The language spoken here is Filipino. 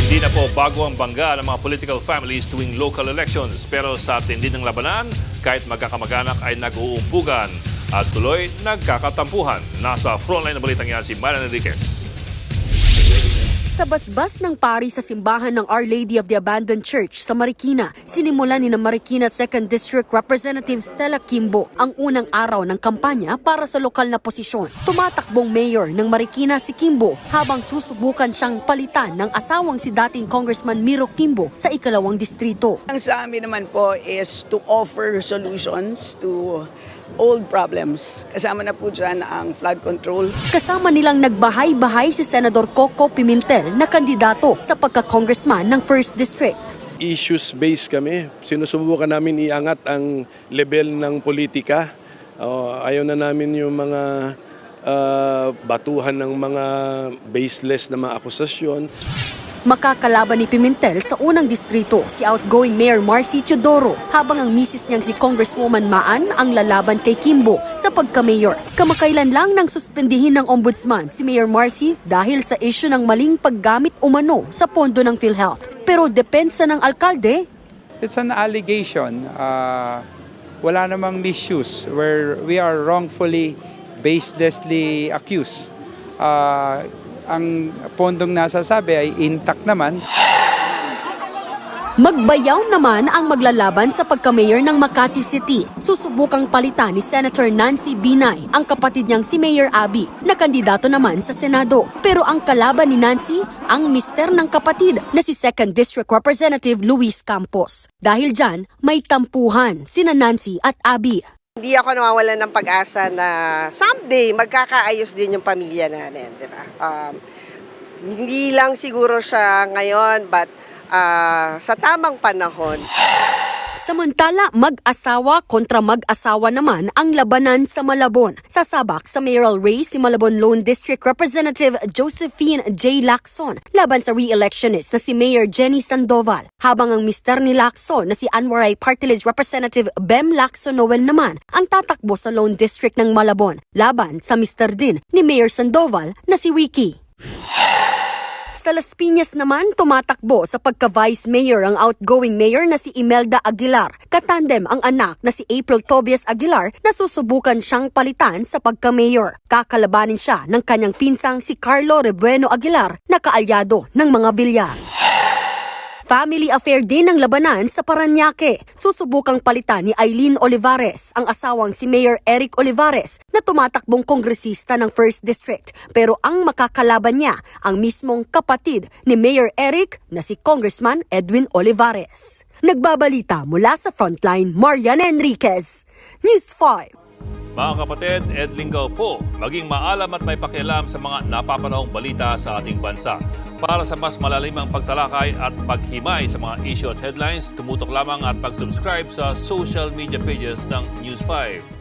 Hindi na po bago ang bangga ng mga political families tuwing local elections. Pero sa tindi ng labanan, kahit magkakamag-anak ay nag-uumpugan at tuloy nagkakatampuhan. Nasa frontline na balitang yan si Marian Enriquez. Sa basbas ng pari sa simbahan ng Our Lady of the Abandoned Church sa Marikina, sinimulan ni Marikina 2nd District Representative Stella Kimbo ang unang araw ng kampanya para sa lokal na posisyon. Tumatakbong mayor ng Marikina si Kimbo habang susubukan siyang palitan ng asawang si dating Congressman Miro Kimbo sa ikalawang distrito. Ang sa amin naman po is to offer solutions to old problems. Kasama na po dyan ang flood control. Kasama nilang nagbahay-bahay si Senador Coco Pimentel na kandidato sa pagka-congressman ng 1st District. Issues-based kami. Sinusubukan namin iangat ang level ng politika. Ayaw na namin yung mga batuhan ng mga baseless na mga akusasyon. Makakalaban ni Pimentel sa unang distrito si outgoing Mayor Marcy Teodoro habang ang misis niyang si Congresswoman Maan ang lalaban kay Kimbo sa pagka-mayor. Kamakailan lang nang suspendihin ng ombudsman si Mayor Marcy dahil sa issue ng maling paggamit umano sa pondo ng PhilHealth. Pero depensa ng alkalde, it's an allegation. Wala namang misuse where we are wrongfully, baselessly accused. Ang pondong nasasabi ay intact naman. magbayaw naman ang maglalaban sa pagka-mayor ng Makati City. Susubukang palitan ni Senator Nancy Binay ang kapatid niyang si Mayor Abby na kandidato naman sa Senado. Pero ang kalaban ni Nancy, ang mister ng kapatid na si 2nd District Representative Luis Campos. Dahil dyan, may tampuhan sina Nancy at Abby. Hindi ako nawawalan ng pag-asa na someday magkakaayos din yung pamilya namin, di ba? Hindi lang siguro siya ngayon, but sa tamang panahon. Samantala, mag-asawa kontra mag-asawa naman ang labanan sa Malabon. Sasabak sa mayoral race si Malabon Lone District Representative Josephine J. Lacson laban sa re-electionist na si Mayor Jenny Sandoval. Habang ang mister ni Lacson na si Anwaray Party List Representative Bem Lacson Noel naman ang tatakbo sa Lone District ng Malabon laban sa mister din ni Mayor Sandoval na si Ricky. Sa Las Piñas naman, tumatakbo sa pagka-vice mayor ang outgoing mayor na si Imelda Aguilar. Katandem ang anak na si April Tobias Aguilar na susubukan siyang palitan sa pagka-mayor. Kakalabanin siya ng kanyang pinsang si Carlo Rebueno Aguilar na kaalyado ng mga Villar. Family affair din ang labanan sa Parañaque. Susubukang palitan ni Eileen Olivares, ang asawang si Mayor Eric Olivares na tumatakbong kongresista ng 1st District. Pero ang makakalaban niya, ang mismong kapatid ni Mayor Eric na si Congressman Edwin Olivares. Nagbabalita mula sa Frontline, Marian Enriquez, News 5. Mga kapatid, Ed Lingaw po, maging maalam at may pakialam sa mga napapanahong balita sa ating bansa. Para sa mas malalimang pagtalakay at paghimay sa mga issue at headlines, tumutok lamang at pag-subscribe sa social media pages ng News 5.